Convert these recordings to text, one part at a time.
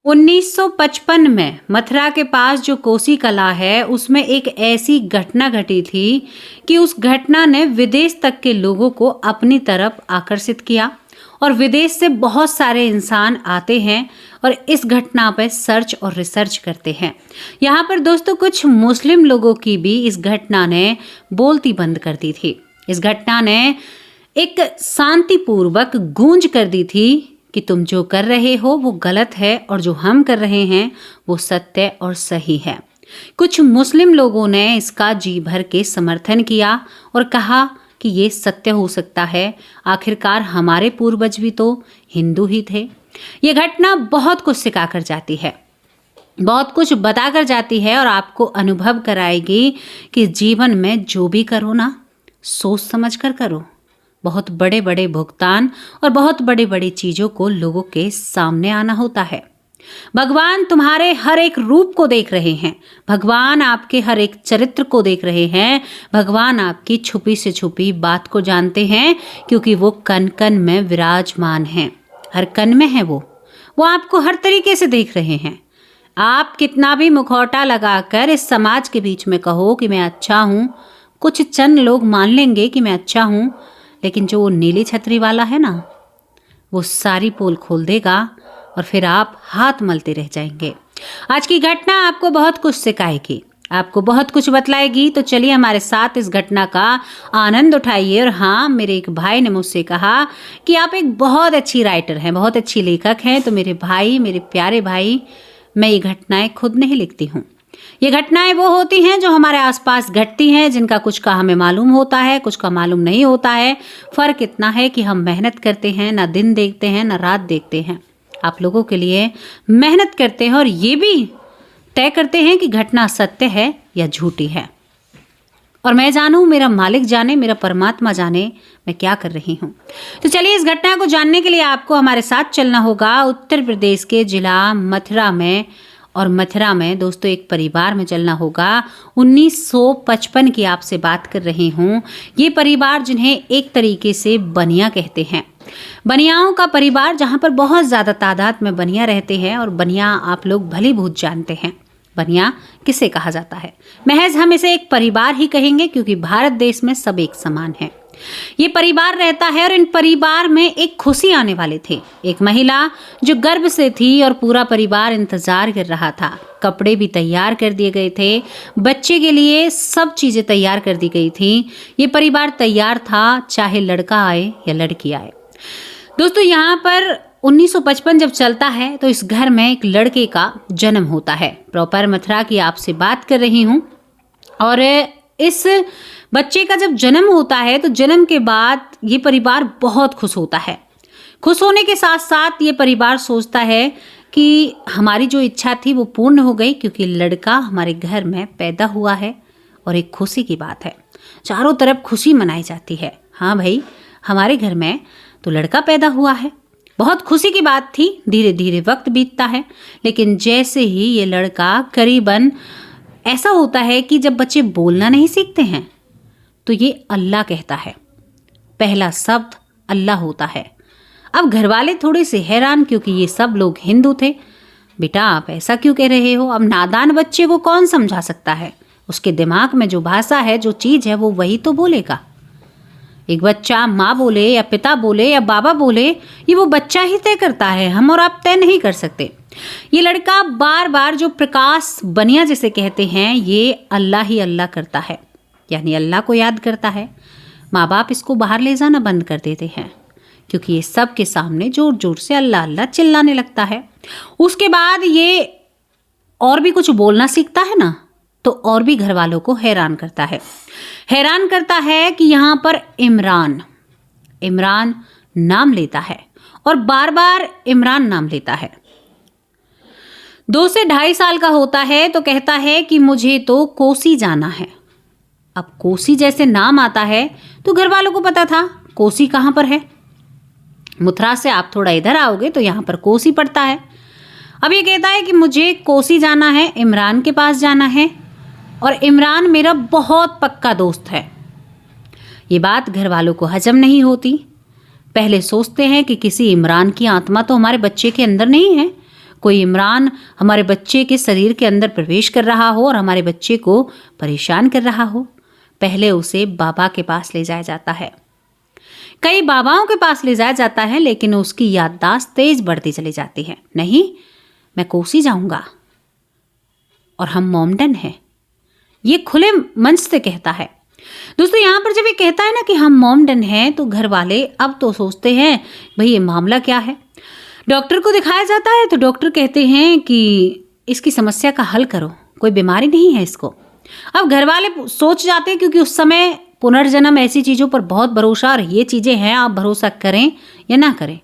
1955 में मथुरा के पास जो कोसी कला है उसमें एक ऐसी घटना घटी थी कि उस घटना ने विदेश तक के लोगों को अपनी तरफ आकर्षित किया और विदेश से बहुत सारे इंसान आते हैं और इस घटना पर सर्च और रिसर्च करते हैं। यहाँ पर दोस्तों कुछ मुस्लिम लोगों की भी इस घटना ने बोलती बंद कर दी थी। इस घटना ने एक शांतिपूर्वक गूंज कर दी थी कि तुम जो कर रहे हो वो गलत है और जो हम कर रहे हैं वो सत्य और सही है। कुछ मुस्लिम लोगों ने इसका जी भर के समर्थन किया और कहा कि ये सत्य हो सकता है, आखिरकार हमारे पूर्वज भी तो हिंदू ही थे। ये घटना बहुत कुछ सिखा कर जाती है, बहुत कुछ बता कर जाती है और आपको अनुभव कराएगी कि जीवन में जो भी करो ना, सोच समझ कर करो। बहुत बड़े बड़े भुगतान और बहुत बड़ी बड़ी चीज़ों को लोगों के सामने आना होता है। भगवान तुम्हारे हर एक रूप को देख रहे हैं, भगवान आपके हर एक चरित्र को देख रहे हैं, भगवान आपकी छुपी से छुपी बात को जानते हैं, क्योंकि वो कण कण में विराजमान हैं। हर कण में है वो आपको हर तरीके से देख रहे हैं। आप कितना भी मुखौटा लगाकर इस समाज के बीच में कहो कि मैं अच्छा हूँ, कुछ चंद लोग मान लेंगे कि मैं अच्छा हूँ, लेकिन जो वो नीली छतरी वाला है ना, वो सारी पोल खोल देगा और फिर आप हाथ मलते रह जाएंगे। आज की घटना आपको बहुत कुछ सिखाएगी, आपको बहुत कुछ बतलाएगी। तो चलिए हमारे साथ इस घटना का आनंद उठाइए। और हाँ, मेरे एक भाई ने मुझसे कहा कि आप एक बहुत अच्छी राइटर हैं, बहुत अच्छी लेखक हैं। तो मेरे भाई, मेरे प्यारे भाई, मैं ये घटनाएं खुद नहीं लिखती हूँ। ये घटनाएं वो होती हैं जो हमारे आसपास घटती हैं, जिनका कुछ का हमें मालूम होता है, कुछ का मालूम नहीं होता है। फर्क इतना है कि हम मेहनत करते हैं, ना दिन देखते हैं ना रात देखते हैं। आप लोगों के लिए मेहनत करते हैं और ये भी तय करते हैं कि घटना सत्य है या झूठी है। और मैं जानूं, मेरा मालिक जाने, मेरा परमात्मा जाने मैं क्या कर रही हूँ। तो चलिए इस घटना को जानने के लिए आपको हमारे साथ चलना होगा उत्तर प्रदेश के जिला मथुरा में। और मथुरा में दोस्तों एक परिवार में चलना होगा। 1955 की आपसे बात कर रही हूँ। ये परिवार जिन्हें एक तरीके से बनिया कहते हैं, बनियाओं का परिवार, जहाँ पर बहुत ज़्यादा तादाद में बनिया रहते हैं। और बनिया आप लोग भली भूत जानते हैं, बनिया किसे कहा जाता है। महज हम इसे एक परिवार ही कहेंगे, क्योंकि भारत देश में सब एक समान है। ये परिवार रहता है और इन परिवार में एक खुशी आने वाले थे। एक महिला जो गर्भ से थी और पूरा परिवार इंतजार कर रहा था। कपड़े भी तैयार कर दिए गए थे, बच्चे के लिए सब चीजें तैयार कर दी गई थी। ये परिवार तैयार था, चाहे लड़का आए या लड़की आए। दोस्तों यहाँ पर 1955 जब चलता है तो इस घर में एक लड़के का जन्म होता है। प्रॉपर मथुरा की आपसे बात कर रही हूँ। और इस बच्चे का जब जन्म होता है तो जन्म के बाद ये परिवार बहुत खुश होता है। खुश होने के साथ साथ ये परिवार सोचता है कि हमारी जो इच्छा थी वो पूर्ण हो गई, क्योंकि लड़का हमारे घर में पैदा हुआ है। और एक खुशी की बात है, चारों तरफ खुशी मनाई जाती है। हाँ भाई, हमारे घर में तो लड़का पैदा हुआ है, बहुत खुशी की बात थी। धीरे धीरे वक्त बीतता है, लेकिन जैसे ही ये लड़का करीबन, ऐसा होता है कि जब बच्चे बोलना नहीं सीखते हैं तो ये अल्लाह कहता है। पहला शब्द अल्लाह होता है। अब घर वाले थोड़े से हैरान, क्योंकि ये सब लोग हिंदू थे। बेटा आप ऐसा क्यों कह रहे हो? अब नादान बच्चे को कौन समझा सकता है? उसके दिमाग में जो भाषा है, जो चीज़ है, वो वही तो बोलेगा। एक बच्चा माँ बोले या पिता बोले या बाबा बोले, ये वो बच्चा ही तय करता है, हम और आप तय नहीं कर सकते। ये लड़का बार बार जो प्रकाश बनिया जिसे कहते हैं, ये अल्लाह ही अल्लाह करता है, यानी अल्लाह को याद करता है। माँ बाप इसको बाहर ले जाना बंद कर देते हैं, क्योंकि ये सब के सामने जोर जोर से अल्लाह अल्लाह चिल्लाने लगता है। उसके बाद ये और भी कुछ बोलना सीखता है ना, तो और भी घर वालों को हैरान करता है। हैरान करता है कि यहाँ पर इमरान नाम लेता है और बार बार इमरान नाम लेता है। 2 से 2.5 साल का होता है तो कहता है कि मुझे तो कोसी जाना है। अब कोसी जैसे नाम आता है तो घर वालों को पता था कोसी कहाँ पर है। मथुरा से आप थोड़ा इधर आओगे तो यहाँ पर कोसी पड़ता है। अब ये कहता है कि मुझे कोसी जाना है, इमरान के पास जाना है, और इमरान मेरा बहुत पक्का दोस्त है। ये बात घर वालों को हजम नहीं होती। पहले सोचते हैं कि किसी इमरान की आत्मा तो हमारे बच्चे के अंदर नहीं है, कोई इमरान हमारे बच्चे के शरीर के अंदर प्रवेश कर रहा हो और हमारे बच्चे को परेशान कर रहा हो, पहले उसे बाबा के पास ले जाया जाता है। कई बाबाओं के पास ले जाया जाता है, लेकिन उसकी याददाश्त तेज बढ़ती चली जाती है। नहीं, मैं कोसी जाऊंगा और हम मोमडन हैं, ये खुले मंच से कहता है। दोस्तों, यहाँ पर जब ये कहता है ना कि हम मोमडन हैं, तो घर वाले अब तो सोचते हैं भाई ये मामला क्या है। डॉक्टर को दिखाया जाता है तो डॉक्टर कहते हैं कि इसकी समस्या का हल करो, कोई बीमारी नहीं है इसको। अब घर वाले सोच जाते हैं, क्योंकि उस समय पुनर्जन्म ऐसी चीज़ों पर बहुत भरोसा, और ये चीज़ें हैं, आप भरोसा करें या ना करें।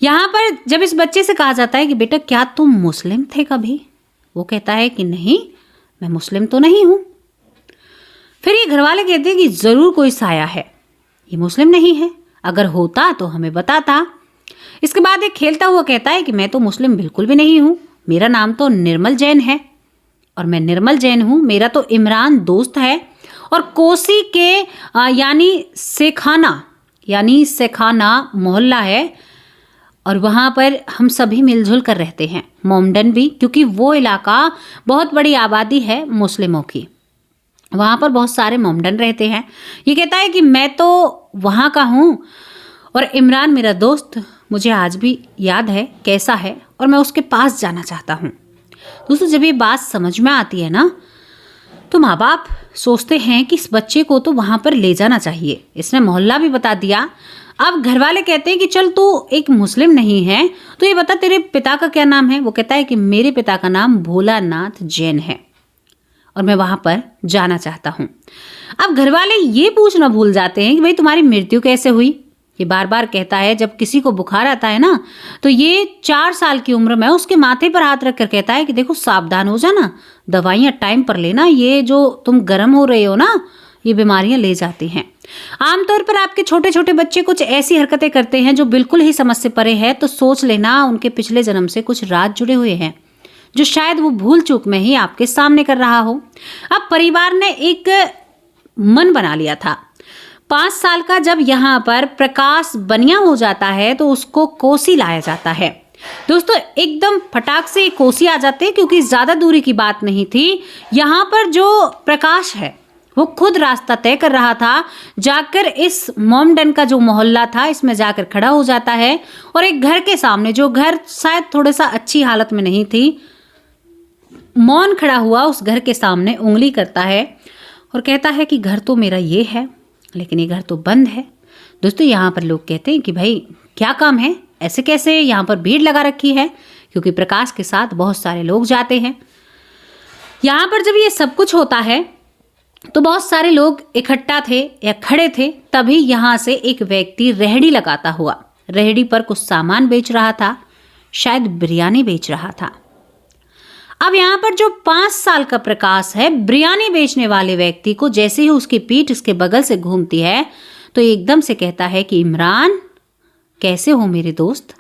यहाँ पर जब इस बच्चे से कहा जाता है कि बेटा क्या तुम मुस्लिम थे कभी, वो कहता है कि नहीं, मैं मुस्लिम तो नहीं हूँ। फिर ये घर वाले कहते हैं कि ज़रूर कोई साया है, ये मुस्लिम नहीं है, अगर होता तो हमें बताता। इसके बाद एक खेलता हुआ कहता है कि मैं तो मुस्लिम बिल्कुल भी नहीं हूँ, मेरा नाम तो निर्मल जैन है और मैं निर्मल जैन हूँ, मेरा तो इमरान दोस्त है और कोसी के यानी सेखाना मोहल्ला है और वहाँ पर हम सभी मिलजुल कर रहते हैं, मोमडन भी, क्योंकि वो इलाका बहुत बड़ी आबादी है मुस्लिमों की, वहाँ पर बहुत सारे मोमडन रहते हैं। ये कहता है कि मैं तो वहाँ का हूँ और इमरान मेरा दोस्त मुझे आज भी याद है कैसा है और मैं उसके पास जाना चाहता हूँ। दोस्तों, जब ये बात समझ में आती है ना, तो माँ बाप सोचते हैं कि इस बच्चे को तो वहाँ पर ले जाना चाहिए, इसने मोहल्ला भी बता दिया। अब घर वाले कहते हैं कि चल तू एक मुस्लिम नहीं है तो ये बता तेरे पिता का क्या नाम है। वो कहता है कि मेरे पिता का नाम भोलानाथ जैन है और मैं वहाँ पर जाना चाहता हूँ। अब घर वाले ये पूछना भूल जाते हैं कि भाई तुम्हारी मृत्यु कैसे हुई। ये बार बार कहता है, जब किसी को बुखार आता है ना, तो ये 4 साल की उम्र में उसके माथे पर हाथ रख कर कहता है कि देखो सावधान हो जाना, दवाइयाँ टाइम पर लेना, ये जो तुम गर्म हो रहे हो ना, ये बीमारियां ले जाती हैं। आमतौर पर आपके छोटे छोटे बच्चे कुछ ऐसी हरकतें करते हैं जो बिल्कुल ही समझ से परे है, तो सोच लेना उनके पिछले जन्म से कुछ राज जुड़े हुए हैं जो शायद वो भूल चूक में ही आपके सामने कर रहा हो। अब परिवार ने एक मन बना लिया था। 5 साल का जब यहाँ पर प्रकाश बनिया हो जाता है तो उसको कोसी लाया जाता है। दोस्तों, एकदम फटाक से कोसी आ जाते हैं, क्योंकि ज़्यादा दूरी की बात नहीं थी। यहाँ पर जो प्रकाश है वो खुद रास्ता तय कर रहा था, जाकर इस मोमडन का जो मोहल्ला था इसमें जाकर खड़ा हो जाता है और एक घर के सामने, जो घर शायद थोड़ा सा अच्छी हालत में नहीं थी, मौन खड़ा हुआ उस घर के सामने उंगली करता है और कहता है कि घर तो मेरा ये है, लेकिन ये घर तो बंद है। दोस्तों, यहाँ पर लोग कहते हैं कि भाई क्या काम है, ऐसे कैसे यहाँ पर भीड़ लगा रखी है, क्योंकि प्रकाश के साथ बहुत सारे लोग जाते हैं। यहाँ पर जब ये सब कुछ होता है तो बहुत सारे लोग इकट्ठा थे या खड़े थे। तभी यहाँ से एक व्यक्ति रेहड़ी लगाता हुआ रेहड़ी पर कुछ सामान बेच रहा था, शायद बिरयानी बेच रहा था। अब यहाँ पर जो 5 साल का प्रकाश है, बिरयानी बेचने वाले व्यक्ति को जैसे ही उसकी पीठ उसके बगल से घूमती है तो एकदम से कहता है कि इमरान, कैसे हो मेरे दोस्त।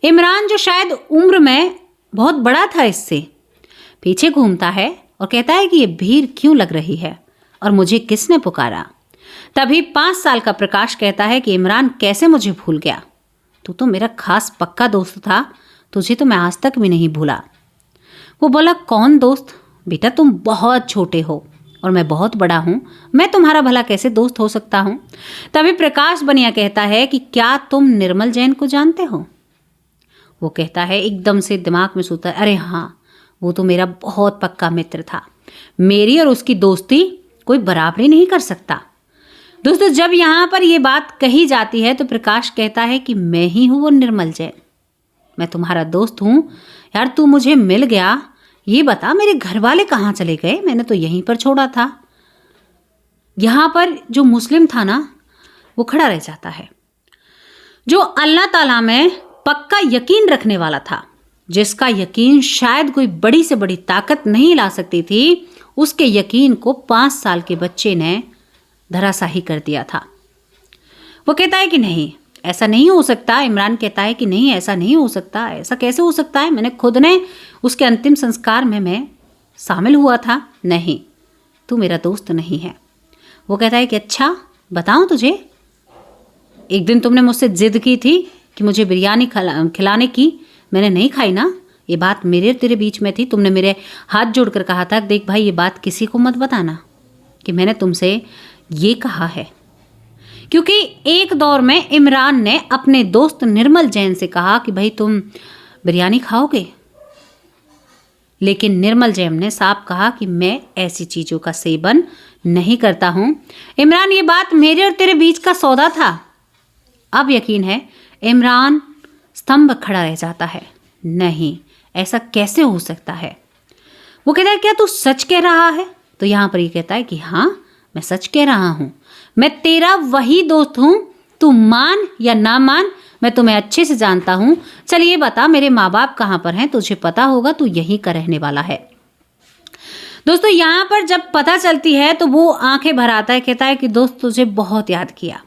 इमरान, जो शायद उम्र में बहुत बड़ा था इससे, पीछे घूमता है और कहता है कि ये भीड़ क्यों लग रही है और मुझे किसने पुकारा। तभी 5 साल का प्रकाश कहता है कि इमरान, कैसे मुझे भूल गया, तू तो मेरा खास पक्का दोस्त था, तुझे तो मैं आज तक भी नहीं भूला। वो बोला, कौन दोस्त? बेटा तुम बहुत छोटे हो और मैं बहुत बड़ा हूँ, मैं तुम्हारा भला कैसे दोस्त हो सकता हूँ। तभी प्रकाश बनिया कहता है कि क्या तुम निर्मल जैन को जानते हो। वो कहता है, एकदम से दिमाग में सोचता है, अरे हाँ, वो तो मेरा बहुत पक्का मित्र था, मेरी और उसकी दोस्ती कोई बराबरी नहीं कर सकता। दोस्तों, जब यहाँ पर ये बात कही जाती है तो प्रकाश कहता है कि मैं ही हूँ वो निर्मल जैन, मैं तुम्हारा दोस्त हूँ। यार तू मुझे मिल गया, ये बता मेरे घर वाले कहाँ चले गए, मैंने तो यहीं पर छोड़ा था। यहाँ पर जो मुस्लिम था ना, वो खड़ा रह जाता है, जो अल्लाह ताला में पक्का यकीन रखने वाला था, जिसका यकीन शायद कोई बड़ी से बड़ी ताकत नहीं ला सकती थी, उसके यकीन को 5 साल के बच्चे ने धराशाही कर दिया था। वो कहता है कि नहीं, ऐसा नहीं हो सकता। इमरान कहता है कि नहीं, ऐसा नहीं हो सकता, ऐसा कैसे हो सकता है, मैंने खुद ने उसके अंतिम संस्कार में मैं शामिल हुआ था। नहीं, तू मेरा दोस्त नहीं है। वो कहता है कि अच्छा बताऊं तुझे, एक दिन तुमने मुझसे जिद की थी कि मुझे बिरयानी खिलाने की, मैंने नहीं खाई ना, ये बात मेरे और तेरे बीच में थी। तुमने मेरे हाथ जोड़कर कहा था, देख भाई ये बात किसी को मत बताना कि मैंने तुमसे ये कहा है। क्योंकि एक दौर में इमरान ने अपने दोस्त निर्मल जैन से कहा कि भाई तुम बिरयानी खाओगे, लेकिन निर्मल जैन ने साफ कहा कि मैं ऐसी चीज़ों का सेवन नहीं करता हूँ। इमरान, ये बात मेरे और तेरे बीच का सौदा था। अब यकीन है इमरान स्तंभ खड़ा रह जाता है, नहीं ऐसा कैसे हो सकता है। वो कहता है क्या तू सच कह रहा है? तो यहाँ पर ये कहता है कि हाँ मैं सच कह रहा हूँ, मैं तेरा वही दोस्त हूँ, तू मान या ना मान मैं तुम्हें अच्छे से जानता हूँ। चल ये बता मेरे माँ बाप कहाँ पर हैं, तुझे पता होगा, तू यहीं का रहने वाला है। दोस्तों यहाँ पर जब पता चलती है तो वो आंखें भर आता है, कहता है कि दोस्त तुझे बहुत याद किया,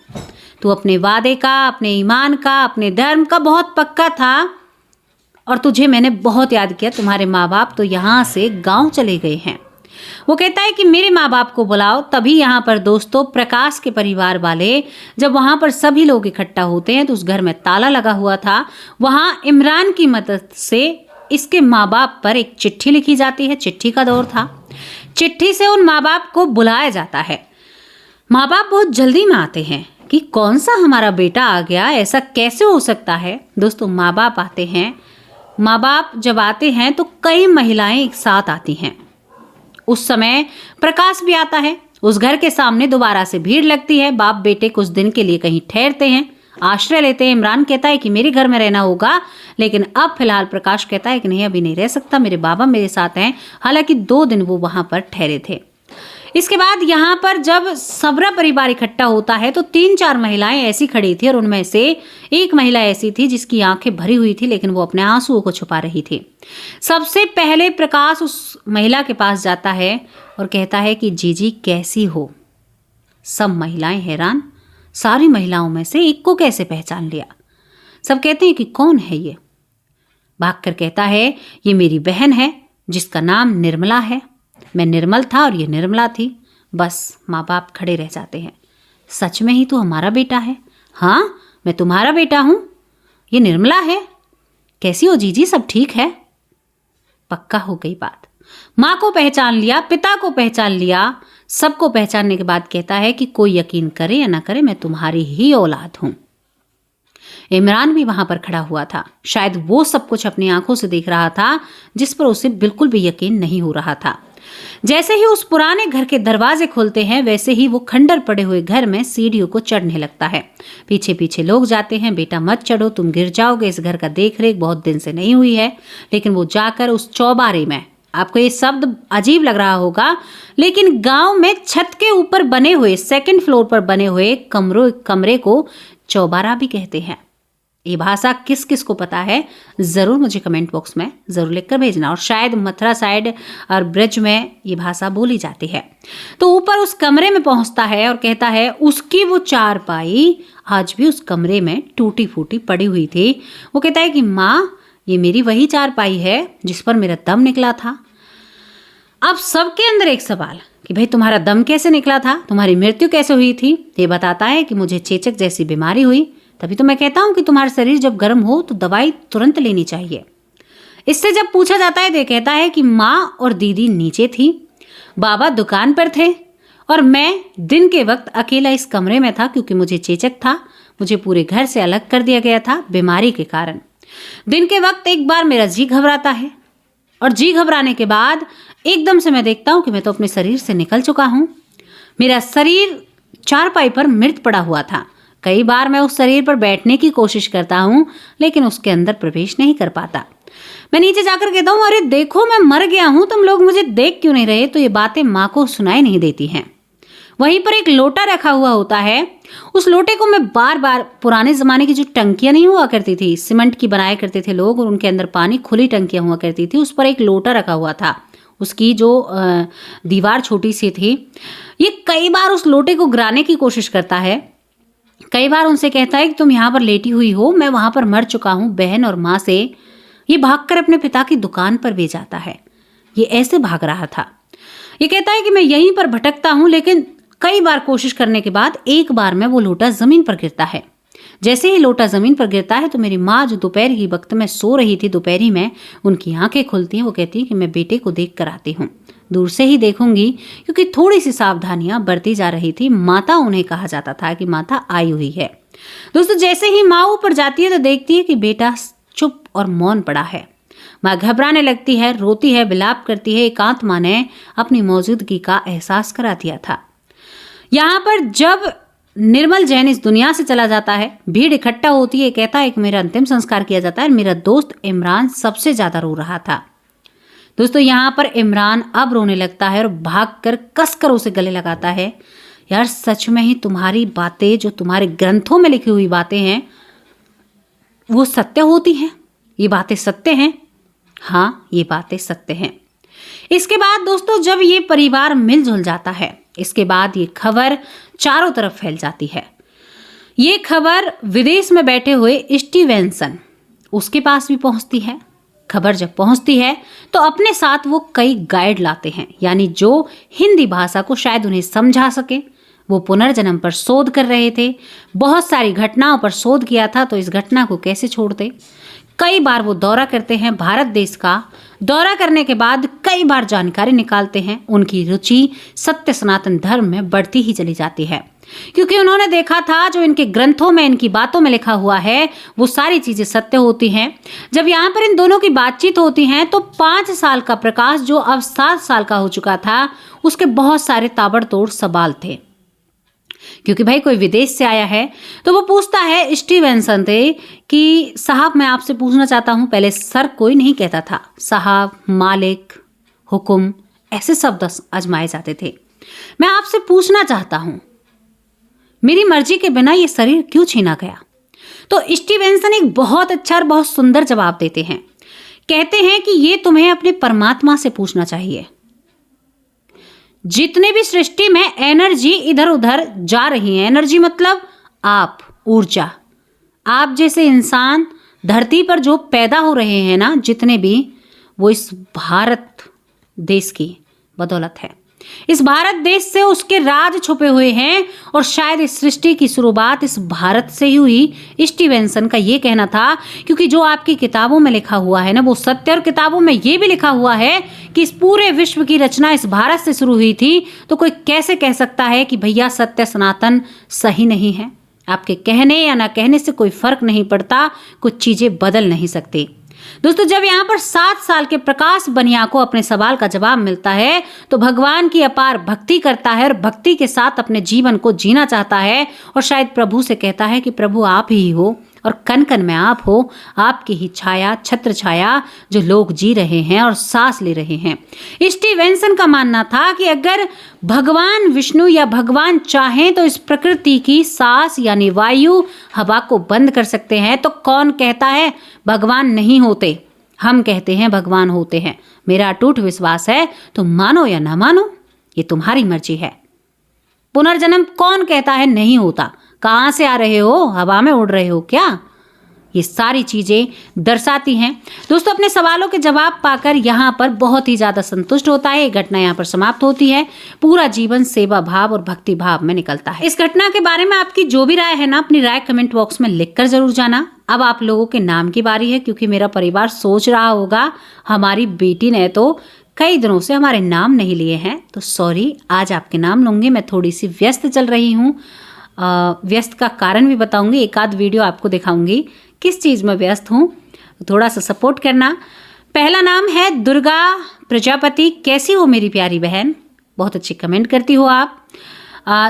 तू अपने वादे का, अपने ईमान का, अपने धर्म का बहुत पक्का था और तुझे मैंने बहुत याद किया। तुम्हारे माँ बाप तो यहाँ से गाँव चले गए हैं। वो कहता है कि मेरे माँ बाप को बुलाओ। तभी यहाँ पर दोस्तों प्रकाश के परिवार वाले जब वहाँ पर सभी लोग इकट्ठा होते हैं तो उस घर में ताला लगा हुआ था। वहाँ इमरान की मदद से इसके माँ बाप पर एक चिट्ठी लिखी जाती है। चिट्ठी का दौर था। चिट्ठी से उन माँ बाप को बुलाया जाता है। माँ बाप बहुत जल्दी में आते हैं कि कौन सा हमारा बेटा आ गया, ऐसा कैसे हो सकता है। दोस्तों माँ बाप आते हैं। माँ बाप जब आते हैं तो कई महिलाएं एक साथ आती हैं। उस समय प्रकाश भी आता है। उस घर के सामने दोबारा से भीड़ लगती है। बाप बेटे कुछ दिन के लिए कहीं ठहरते हैं, आश्रय लेते हैं। इमरान कहता है कि मेरे घर में रहना होगा, लेकिन अब फिलहाल प्रकाश कहता है कि नहीं अभी नहीं रह सकता, मेरे बाबा मेरे साथ हैं। हालांकि 2 दिन वो वहां पर ठहरे थे। इसके बाद यहाँ पर जब सबरा परिवार इकट्ठा होता है तो 3-4 महिलाएं ऐसी खड़ी थी और उनमें से एक महिला ऐसी थी जिसकी आंखें भरी हुई थी, लेकिन वो अपने आंसुओं को छुपा रही थी। सबसे पहले प्रकाश उस महिला के पास जाता है और कहता है कि जीजी कैसी हो। सब महिलाएं हैरान, सारी महिलाओं में से एक को कैसे पहचान लिया। सब कहते हैं कि कौन है ये। भागकर कहता है ये मेरी बहन है जिसका नाम निर्मला है। मैं निर्मल था और ये निर्मला थी। बस माँ बाप खड़े रह जाते हैं। सच में ही तो हमारा बेटा है? हाँ मैं तुम्हारा बेटा हूँ, ये निर्मला है। कैसी हो जीजी, सब ठीक है? पक्का हो गई बात। माँ को पहचान लिया, पिता को पहचान लिया। सबको पहचानने के बाद कहता है कि कोई यकीन करे या ना करे मैं तुम्हारी ही औलाद हूँ। इमरान भी वहां पर खड़ा हुआ था। शायद वो सब कुछ अपनी आंखों से देख रहा था जिस पर उसे बिल्कुल भी यकीन नहीं हो रहा था। जैसे ही उस पुराने घर के दरवाजे खुलते हैं वैसे ही वो खंडर पड़े हुए घर में सीढ़ियों को चढ़ने लगता है। पीछे पीछे लोग जाते हैं, बेटा मत चढ़ो, तुम गिर जाओगे, इस घर का देख रेख बहुत दिन से नहीं हुई है। लेकिन वो जाकर उस चौबारे में, आपको ये शब्द अजीब लग रहा होगा, लेकिन गांव में छत के ऊपर बने हुए 2nd फ्लोर पर बने हुए कमरे को चौबारा भी कहते हैं। ये भाषा किस किस को पता है ज़रूर मुझे कमेंट बॉक्स में ज़रूर लिखकर भेजना। और शायद मथुरा साइड और ब्रज में ये भाषा बोली जाती है। तो ऊपर उस कमरे में पहुंचता है और कहता है उसकी वो चारपाई आज भी उस कमरे में टूटी फूटी पड़ी हुई थी। वो कहता है कि माँ ये मेरी वही चारपाई है जिस पर मेरा दम निकला था। अब सबके अंदर एक सवाल कि भाई तुम्हारा दम कैसे निकला था, तुम्हारी मृत्यु कैसे हुई थी। ये बताता है कि मुझे चेचक जैसी बीमारी हुई, तभी तो मैं कहता हूं कि तुम्हारा शरीर जब गर्म हो तो दवाई तुरंत लेनी चाहिए। इससे जब पूछा जाता है तो कहता है कि माँ और दीदी नीचे थी, बाबा दुकान पर थे और मैं दिन के वक्त अकेला इस कमरे में था क्योंकि मुझे चेचक था। मुझे पूरे घर से अलग कर दिया गया था बीमारी के कारण। दिन के वक्त एक बार मेरा जी घबराता है और जी घबराने के बाद एकदम से मैं देखता हूं कि मैं तो अपने शरीर से निकल चुका हूं। मेरा शरीर चारपाई पर मृत पड़ा हुआ था। कई बार मैं उस शरीर पर बैठने की कोशिश करता हूं लेकिन उसके अंदर प्रवेश नहीं कर पाता। मैं नीचे जाकर कहता हूं अरे देखो मैं मर गया हूं, तुम लोग मुझे देख क्यों नहीं रहे। तो ये बातें माँ को सुनाई नहीं देती हैं। वहीं पर एक लोटा रखा हुआ होता है। उस लोटे को मैं बार बार, पुराने जमाने की जो टंकियां नहीं हुआ करती थी, सीमेंट की बनाया करते थे लोग और उनके अंदर पानी, खुली टंकियां हुआ करती थी, उस पर एक लोटा रखा हुआ था। उसकी जो दीवार छोटी सी थी। ये कई बार उस लोटे को गिराने की कोशिश करता है। कई बार उनसे कहता है कि तुम यहाँ पर लेटी हुई हो, मैं वहां पर मर चुका हूँ बहन और माँ से। ये भागकर अपने पिता की दुकान पर भी जाता है। ये ऐसे भाग रहा था। ये कहता है कि मैं यहीं पर भटकता हूँ, लेकिन कई बार कोशिश करने के बाद एक बार में वो लोटा जमीन पर गिरता है। जैसे ही लोटा जमीन पर गिरता है तो मेरी माँ जो दोपहर की वक्त में सो रही थी, दोपहरी में उनकी आंखें खुलती हैं। वो कहती है कि मैं बेटे को देख कर आती हूँ, दूर से ही देखूंगी, क्योंकि थोड़ी सी सावधानियां बरती जा रही थी। माता उन्हें कहा जाता था कि माता आई हुई है। दोस्तों, जैसे ही माँ ऊपर जाती है तो देखती है कि बेटा चुप और मौन पड़ा है। माँ घबराने लगती है, रोती है, विलाप करती है। एकांत माँ ने अपनी मौजूदगी का एहसास करा दिया था। यहाँ पर जब निर्मल जैन इस दुनिया से चला जाता है, भीड़ इकट्ठा होती है, कहता है कि मेरा अंतिम संस्कार किया जाता है। मेरा दोस्त इमरान सबसे ज्यादा रो रहा था। दोस्तों, यहाँ पर इमरान अब रोने लगता है और भागकर कसकर उसे गले लगाता है। यार, सच में ही तुम्हारी बातें, जो तुम्हारे ग्रंथों में लिखी हुई बातें हैं, वो सत्य होती हैं। ये बातें सत्य हैं। हाँ, ये बातें सत्य हैं। इसके बाद दोस्तों, जब ये परिवार मिलजुल जाता है, इसके बाद ये खबर चारों तरफ फैल जाती है। ये खबर विदेश में बैठे हुए स्टीवेंसन, उसके पास भी पहुंचती है। खबर जब पहुंचती है तो अपने साथ वो कई गाइड लाते हैं, यानी जो हिंदी भाषा को शायद उन्हें समझा सके। वो पुनर्जन्म पर शोध कर रहे थे, बहुत सारी घटनाओं पर शोध किया था, तो इस घटना को कैसे छोड़ते। कई बार वो दौरा करते हैं भारत देश का। दौरा करने के बाद कई बार जानकारी निकालते हैं। उनकी रुचि सत्य सनातन धर्म में बढ़ती ही चली जाती है, क्योंकि उन्होंने देखा था जो इनके ग्रंथों में, इनकी बातों में लिखा हुआ है, वो सारी चीजें सत्य होती हैं। जब यहाँ पर इन दोनों की बातचीत होती है तो 5 साल का प्रकाश, जो अब 7 साल का हो चुका था, उसके बहुत सारे ताबड़तोड़ सवाल थे। क्योंकि भाई कोई विदेश से आया है, तो वो पूछता है स्टीवेंसन से कि साहब, मैं आपसे पूछना चाहता हूँ। पहले सर कोई नहीं कहता था, साहब, मालिक, हुक्म, ऐसे शब्द आजमाए जाते थे। मैं आपसे पूछना चाहता हूँ, मेरी मर्जी के बिना ये शरीर क्यों छीना गया। तो स्टीवेंसन एक बहुत अच्छा और बहुत सुंदर जवाब देते हैं। कहते हैं कि ये तुम्हें अपने परमात्मा से पूछना चाहिए। जितने भी सृष्टि में एनर्जी इधर उधर जा रही है, एनर्जी मतलब आप, ऊर्जा, आप जैसे इंसान धरती पर जो पैदा हो रहे हैं ना, जितने भी, वो इस भारत देश की बदौलत है। इस भारत देश से उसके राज छुपे हुए हैं, और शायद इस सृष्टि की शुरुआत इस भारत से ही हुई। स्टीवेंसन का ये कहना था, क्योंकि जो आपकी किताबों में लिखा हुआ है ना, वो सत्य। और किताबों में ये भी लिखा हुआ है कि इस पूरे विश्व की रचना इस भारत से शुरू हुई थी। तो कोई कैसे कह सकता है कि भैया सत्य सनातन सही नहीं है। आपके कहने या ना कहने से कोई फर्क नहीं पड़ता, कुछ चीजें बदल नहीं सकती। दोस्तों, जब यहाँ पर 7 साल के प्रकाश बनिया को अपने सवाल का जवाब मिलता है तो भगवान की अपार भक्ति करता है और भक्ति के साथ अपने जीवन को जीना चाहता है, और शायद प्रभु से कहता है कि प्रभु आप ही हो और कण कण में आप हो, आपकी ही छाया, छत्र छाया जो लोग जी रहे हैं और सांस ले रहे हैं। स्टीवेंसन का मानना था कि अगर भगवान विष्णु या भगवान चाहें तो इस प्रकृति की सांस यानी वायु, हवा को बंद कर सकते हैं। तो कौन कहता है भगवान नहीं होते? हम कहते हैं भगवान होते हैं। मेरा अटूट विश्वास है, तो मानो या ना मानो, ये तुम्हारी मर्जी है। पुनर्जन्म कौन कहता है नहीं होता? कहाँ से आ रहे हो? हवा में उड़ रहे हो क्या? ये सारी चीजें दर्शाती हैं। दोस्तों, अपने सवालों के जवाब पाकर यहाँ पर बहुत ही ज्यादा संतुष्ट होता है। ये घटना यहाँ पर समाप्त होती है। पूरा जीवन सेवा भाव और भक्ति भाव में निकलता है। इस घटना के बारे में आपकी जो भी राय है ना, अपनी राय कमेंट बॉक्स में लिखकर जरूर जाना। अब आप लोगों के नाम की बारी है, क्योंकि मेरा परिवार सोच रहा होगा हमारी बेटी ने तो कई दिनों से हमारे नाम नहीं लिए हैं, तो सॉरी, आज आपके नाम लूंगी। मैं थोड़ी सी व्यस्त चल रही हूँ। व्यस्त का कारण भी बताऊंगी, एक आध वीडियो आपको दिखाऊंगी किस चीज़ में व्यस्त हूँ, थोड़ा सा सपोर्ट करना। पहला नाम है दुर्गा प्रजापति। कैसी हो मेरी प्यारी बहन? बहुत अच्छी कमेंट करती हो आप।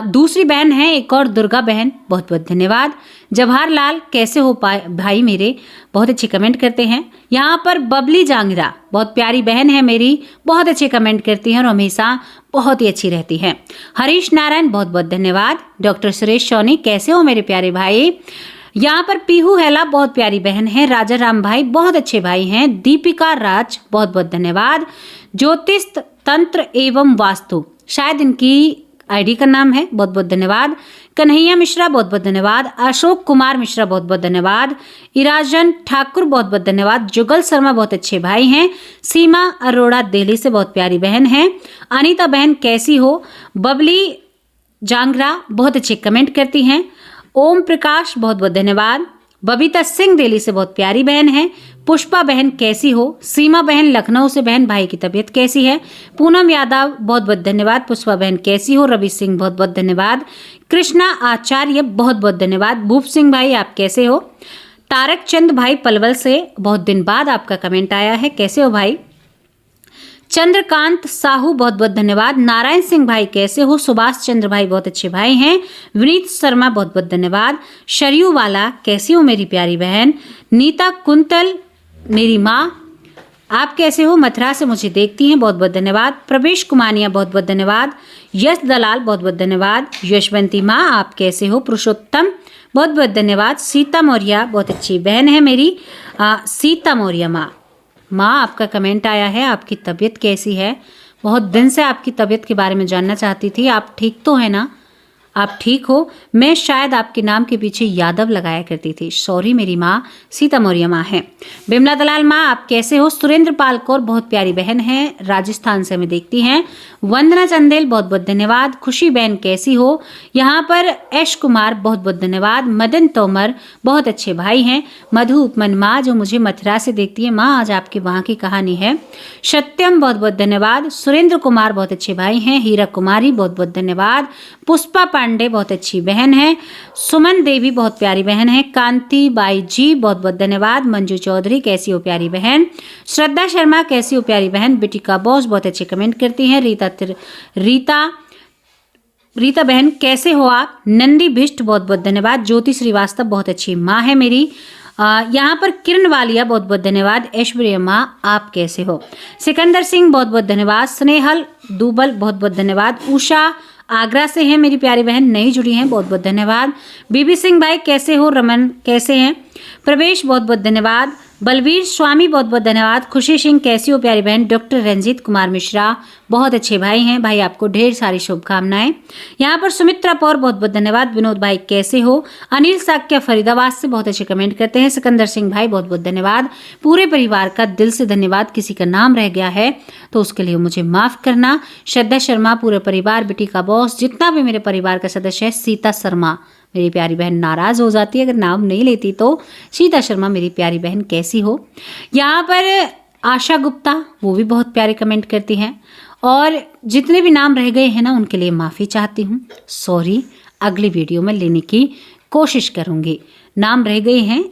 दूसरी बहन है एक और दुर्गा बहन, बहुत बहुत धन्यवाद। जवाहरलाल, कैसे हो भाई मेरे? बहुत अच्छी कमेंट करते हैं। यहाँ पर बबली जांगरा, बहुत प्यारी बहन है मेरी, बहुत अच्छे कमेंट करती हैं और हमेशा बहुत ही अच्छी रहती हैं। हरीश नारायण, बहुत बहुत धन्यवाद। डॉक्टर सुरेश सोनी, कैसे हो मेरे प्यारे भाई? यहाँ पर पीहू हेला, बहुत प्यारी बहन है। राजा राम भाई, बहुत अच्छे भाई हैं। दीपिका राज, बहुत बहुत धन्यवाद। ज्योतिष तंत्र एवं वास्तु, शायद इनकी आईडी का नाम है, बहुत बहुत धन्यवाद। कन्हैया मिश्रा, बहुत बहुत धन्यवाद। अशोक कुमार मिश्रा, बहुत बहुत धन्यवाद। इराजन ठाकुर, बहुत बहुत धन्यवाद। जुगल शर्मा, बहुत अच्छे भाई हैं। सीमा अरोड़ा दिल्ली से, बहुत प्यारी बहन है। अनीता बहन, कैसी हो? बबली जांगरा, बहुत अच्छे कमेंट करती हैं। ओम प्रकाश बहुत बहुत धन्यवाद। बबीता सिंह दिल्ली से बहुत प्यारी बहन है। पुष्पा बहन कैसी हो? सीमा बहन लखनऊ से बहन भाई की तबीयत कैसी है? पूनम यादव बहुत बहुत धन्यवाद। पुष्पा बहन कैसी हो? रवि सिंह बहुत बहुत धन्यवाद। कृष्णा आचार्य बहुत बहुत धन्यवाद। भूप सिंह भाई आप कैसे हो? तारक चंद भाई पलवल से बहुत दिन बाद आपका कमेंट आया है, कैसे हो भाई? चंद्रकांत साहू बहुत बहुत धन्यवाद। नारायण सिंह भाई कैसे हो? सुभाष चंद्र भाई बहुत अच्छे भाई हैं। विनीत शर्मा बहुत बहुत धन्यवाद। शरयू वाला कैसी हो मेरी प्यारी बहन? नीता कुंतल मेरी माँ आप कैसे हो? मथुरा से मुझे देखती हैं, बहुत बहुत धन्यवाद। प्रवेश कुमानिया बहुत बहुत धन्यवाद। यश दलाल बहुत बहुत धन्यवाद। यशवंती माँ आप कैसे हो? पुरुषोत्तम बहुत बहुत धन्यवाद। सीता मौर्य बहुत अच्छी बहन है मेरी। सीता मौर्य माँ आपका कमेंट आया है, आपकी तबीयत कैसी है? बहुत दिन से आपकी तबीयत के बारे में जानना चाहती थी। आप ठीक तो है ना? आप ठीक हो? मैं शायद आपके नाम के पीछे यादव लगाया करती थी, सॉरी मेरी माँ। सीता मौर्य माँ है। बिमला दलाल माँ आप कैसे हो? सुरेंद्र पाल कौर बहुत प्यारी बहन है, राजस्थान से हमें देखती हैं। वंदना चंदेल बहुत बहुत धन्यवाद। खुशी बहन कैसी हो? यहाँ पर एश कुमार बहुत बहुत धन्यवाद। मदन तोमर बहुत अच्छे भाई हैं। मधु उपमन माँ जो मुझे मथुरा से देखती है, माँ आज आपकी वहाँ की कहानी है। सत्यम बहुत बहुत धन्यवाद। सुरेंद्र कुमार बहुत अच्छे भाई हैं। हीरा कुमारी बहुत बहुत धन्यवाद। पुष्पा पांडे बहुत अच्छी बहन है। सुमन देवी बहुत प्यारी बहन है। कांति बाई जी बहुत बहुत धन्यवाद। मंजू चौधरी कैसी हो प्यारी बहन? श्रद्धा शर्मा कैसी हो प्यारी बहन? बिटिका बॉस बहुत अच्छे कमेंट करती हैं। रीता बहन कैसे हो आप? नंदी भिष्ट बहुत बहुत धन्यवाद। ज्योति श्रीवास्तव बहुत अच्छी माँ है मेरी। यहाँ पर किरण वालिया बहुत बहुत धन्यवाद। ऐश्वर्या माँ आप कैसे हो? सिकंदर सिंह बहुत बहुत धन्यवाद। स्नेहल दुबल बहुत बहुत धन्यवाद। उषा आगरा से हैं मेरी प्यारी बहन, नई जुड़ी हैं, बहुत बहुत धन्यवाद। बीबी सिंह भाई कैसे हो? रमन कैसे हैं? प्रवेश बहुत बहुत धन्यवाद। बलवीर स्वामी बहुत बहुत धन्यवाद। खुशी सिंह कैसी हो प्यारी बहन? डॉक्टर रंजीत कुमार मिश्रा बहुत अच्छे भाई हैं, भाई आपको ढेर सारी शुभकामनाएं। यहाँ पर सुमित्रा पौर बहुत बहुत धन्यवाद। विनोद भाई कैसे हो? अनिल साक्या फरीदाबाद से बहुत अच्छे कमेंट करते हैं। सिकंदर सिंह भाई बहुत बहुत धन्यवाद। पूरे परिवार का दिल से धन्यवाद। किसी का नाम रह गया है तो उसके लिए मुझे माफ करना। श्रद्धा शर्मा पूरे परिवार, बेटी का बॉस, जितना भी मेरे परिवार का सदस्य है। सीता शर्मा मेरी प्यारी बहन नाराज हो जाती है अगर नाम नहीं लेती तो। सीता शर्मा मेरी प्यारी बहन कैसी हो? यहाँ पर आशा गुप्ता वो भी बहुत प्यारे कमेंट करती हैं। और जितने भी नाम रह गए हैं ना उनके लिए माफ़ी चाहती हूँ, सॉरी। अगली वीडियो में लेने की कोशिश करूँगी। नाम रह गए हैं,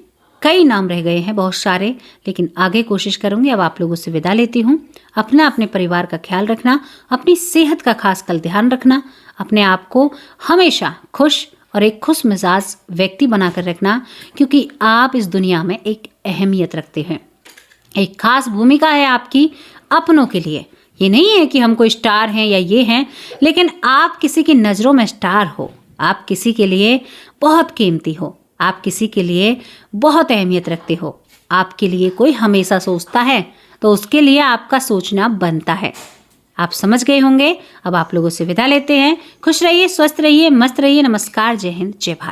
कई नाम रह गए हैं, बहुत सारे, लेकिन आगे कोशिश करूँगी। अब आप लोगों से विदा लेती हूँ। अपने परिवार का ख्याल रखना, अपनी सेहत का खास कल ध्यान रखना, अपने आप को हमेशा खुश और एक खुश मिजाज व्यक्ति बनाकर रखना, क्योंकि आप इस दुनिया में एक अहमियत रखते हैं। एक खास भूमिका है आपकी अपनों के लिए। ये नहीं है कि हम कोई स्टार हैं या ये हैं, लेकिन आप किसी की नज़रों में स्टार हो। आप किसी के लिए बहुत कीमती हो। आप किसी के लिए बहुत अहमियत रखते हो। आपके लिए कोई हमेशा सोचता है तो उसके लिए आपका सोचना बनता है। आप समझ गए होंगे। अब आप लोगों से विदा लेते हैं। खुश रहिए, स्वस्थ रहिए, मस्त रहिए। नमस्कार, जय हिंद, जय भारत।